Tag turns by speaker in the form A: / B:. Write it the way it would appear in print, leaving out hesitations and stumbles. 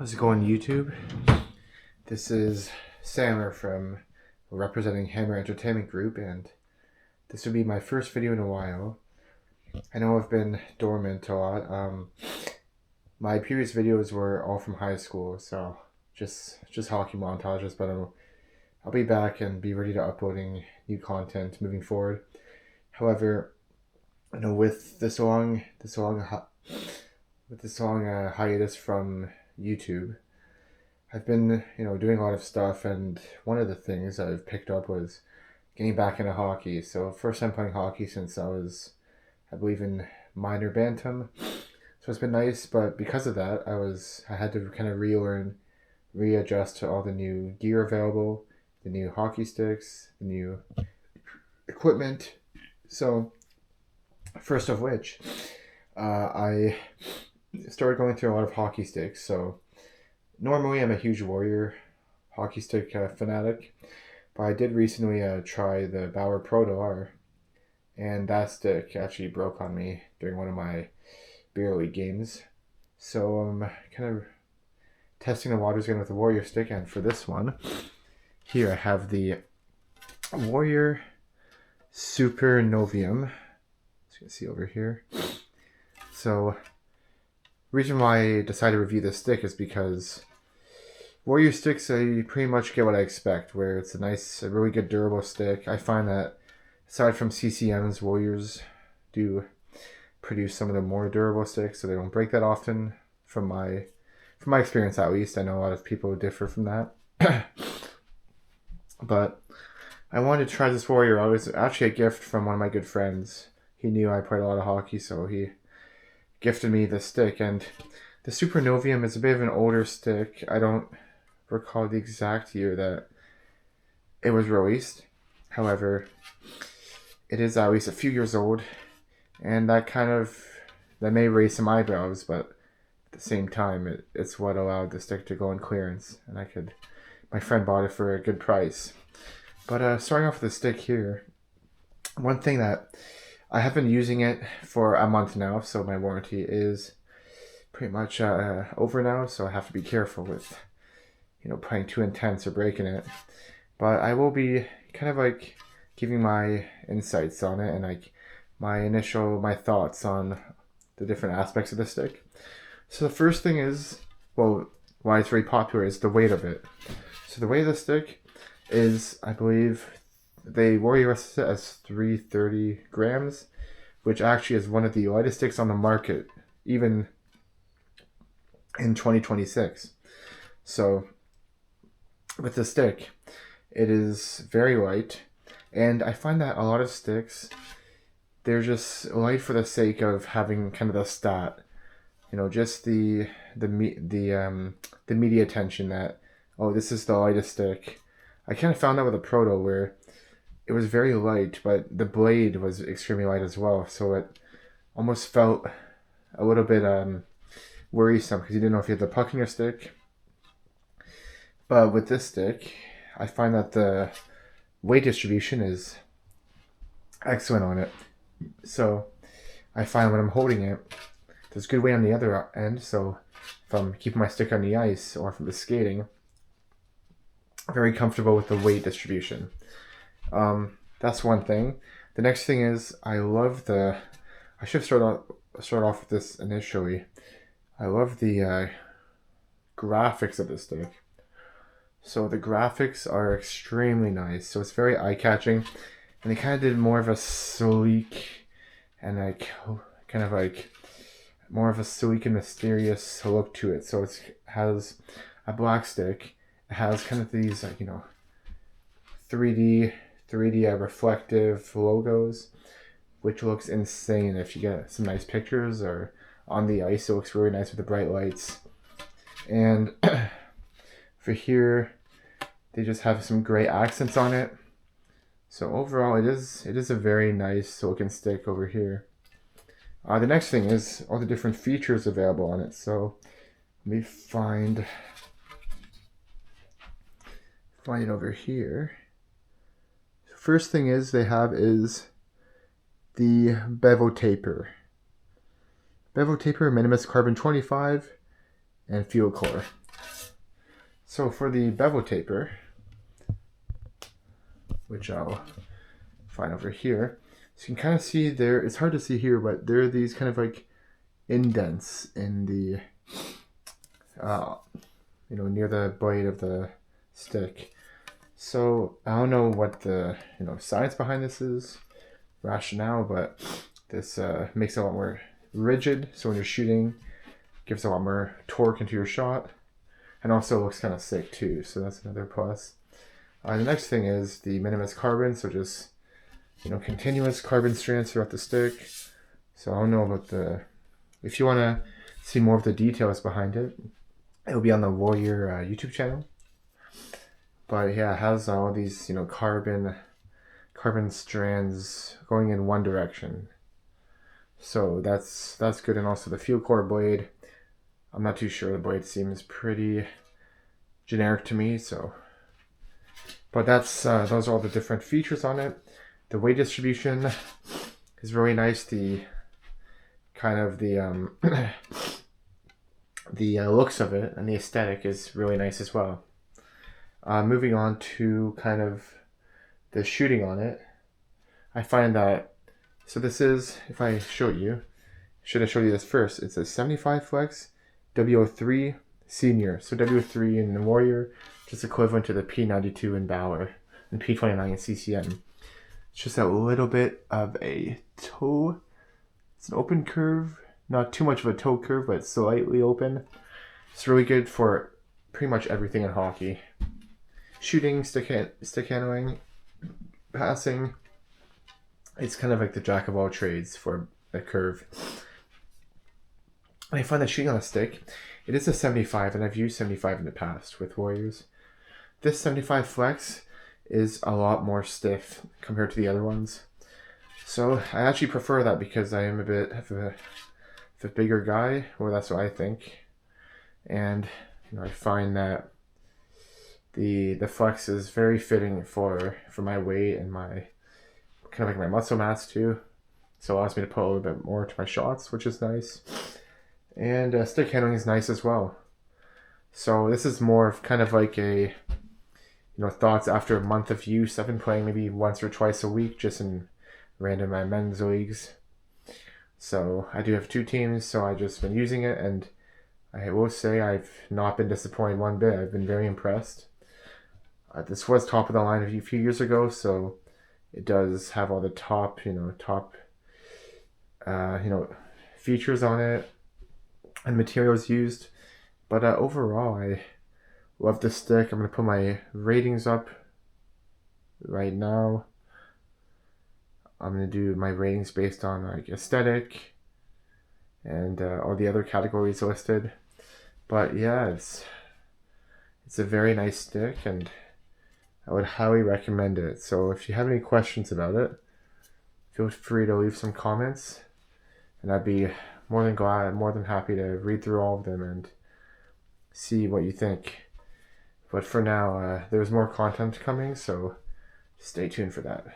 A: How's it going, YouTube? This is Sammer from representing Hammer Entertainment Group, and this will be my first video in a while. I know I've been dormant a lot. My previous videos were all from high school, so just hockey montages, but I'll be back and be ready to uploading new content moving forward. However, with this long hiatus from YouTube, I've been, doing a lot of stuff, and one of the things I've picked up was getting back into hockey. So first time playing hockey since I was, I believe, in minor bantam. So it's been nice, but because of that, I had to kind of readjust to all the new gear available, the new hockey sticks, the new equipment. So first of which, I started going through a lot of hockey sticks. So normally I'm a huge Warrior hockey stick fanatic, but I did recently try the Bauer Proto R, and that stick actually broke on me during one of my beer league games. So I'm kind of testing the waters again with the Warrior stick, and for this one, here I have the Warrior Super Novium. As you can see over here. So reason why I decided to review this stick is because Warrior sticks, I pretty much get what I expect, where it's a really good durable stick. I find that aside from CCMs, Warriors do produce some of the more durable sticks, so they don't break that often. From my experience, at least, I know a lot of people differ from that. But I wanted to try this Warrior. It was actually a gift from one of my good friends. He knew I played a lot of hockey, so he gifted me this stick. And the Super Novium is a bit of an older stick. I don't recall the exact year that it was released. However, it is at least a few years old, and that may raise some eyebrows, but at the same time, it's what allowed the stick to go on clearance, and my friend bought it for a good price. But starting off with the stick here, one thing that I have been using it for a month now, so my warranty is pretty much over now, so I have to be careful with playing too intense or breaking it. But I will be kind of giving my insights on it, and my thoughts on the different aspects of the stick. So the first thing is, well, why it's very popular is the weight of it. So the weight of the stick is, I believe, they Warrior us as 330 grams, which actually is one of the lightest sticks on the market, even in 2026. So with the stick, it is very light, and I find that a lot of sticks, they're just light for the sake of having kind of the stat, just the media attention that, oh, this is the lightest stick. I kind of found that with a Proto, where it was very light, but the blade was extremely light as well, so it almost felt a little bit worrisome because you didn't know if you had the puck in your stick. But with this stick, I find that the weight distribution is excellent on it. So I find when I'm holding it, there's good weight on the other end, so if I'm keeping my stick on the ice or if I'm just skating, I'm very comfortable with the weight distribution. That's one thing. The next thing is I should start off with this initially. I love the graphics of this stick. So the graphics are extremely nice. So it's very eye-catching, and they kind of did more of a sleek and more of a sleek and mysterious look to it. So it has a black stick. It has kind of these 3D reflective logos, which looks insane if you get some nice pictures, or on the ice it looks really nice with the bright lights. And for here, they just have some great accents on it. So overall, it is a very nice looking stick over here. The next thing is all the different features available on it. So let me find it over here. First thing they have is the bevel taper. Bevel taper, minimus carbon 25, and fuel core. So for the bevel taper, which I'll find over here, so you can kind of see there, it's hard to see here, but there are these kind of like indents in the, near the blade of the stick. So I don't know what the, science behind this is, rationale, but this makes it a lot more rigid. So when you're shooting, gives a lot more torque into your shot, and also looks kind of sick too. So that's another plus. The next thing is the minimus carbon. So just, continuous carbon strands throughout the stick. So I don't know about if you want to see more of the details behind it, it will be on the Warrior YouTube channel. But yeah, it has all these, carbon strands going in one direction. So that's good. And also the field core blade, I'm not too sure. The blade seems pretty generic to me. So, but those are all the different features on it. The weight distribution is really nice. The kind of the the looks of it and the aesthetic is really nice as well. Moving on to kind of the shooting on it, I find that, so this is, if I show you, should have showed you this first, it's a 75 flex W03 senior. So W03 in the Warrior, just equivalent to the P92 in Bauer and P29 in CCM. It's just a little bit of a toe. It's an open curve, not too much of a toe curve, but slightly open. It's really good for pretty much everything in hockey. Shooting, stick handling, passing. It's kind of like the jack of all trades for a curve. And I find that shooting on a stick, it is a 75, and I've used 75 in the past with Warriors. This 75 flex is a lot more stiff compared to the other ones. So I actually prefer that because I am a bit of a bigger guy, or that's what I think. And I find that the flex is very fitting for my weight and my kind of like my muscle mass too. So it allows me to put a little bit more to my shots, which is nice. And stick handling is nice as well. So this is more of kind of like a, thoughts after a month of use. I've been playing maybe once or twice a week just in random men's leagues. So I do have 2 teams, so I've just been using it, and I will say I've not been disappointed one bit. I've been very impressed. This was top of the line a few years ago, so it does have all the top features on it and materials used. But overall, I love the stick. I'm going to put my ratings up right now. I'm going to do my ratings based on like aesthetic and all the other categories listed. But yeah, it's a very nice stick, and I would highly recommend it. So if you have any questions about it, feel free to leave some comments, and I'd be more than happy to read through all of them and see what you think. But for now, there's more content coming, so stay tuned for that.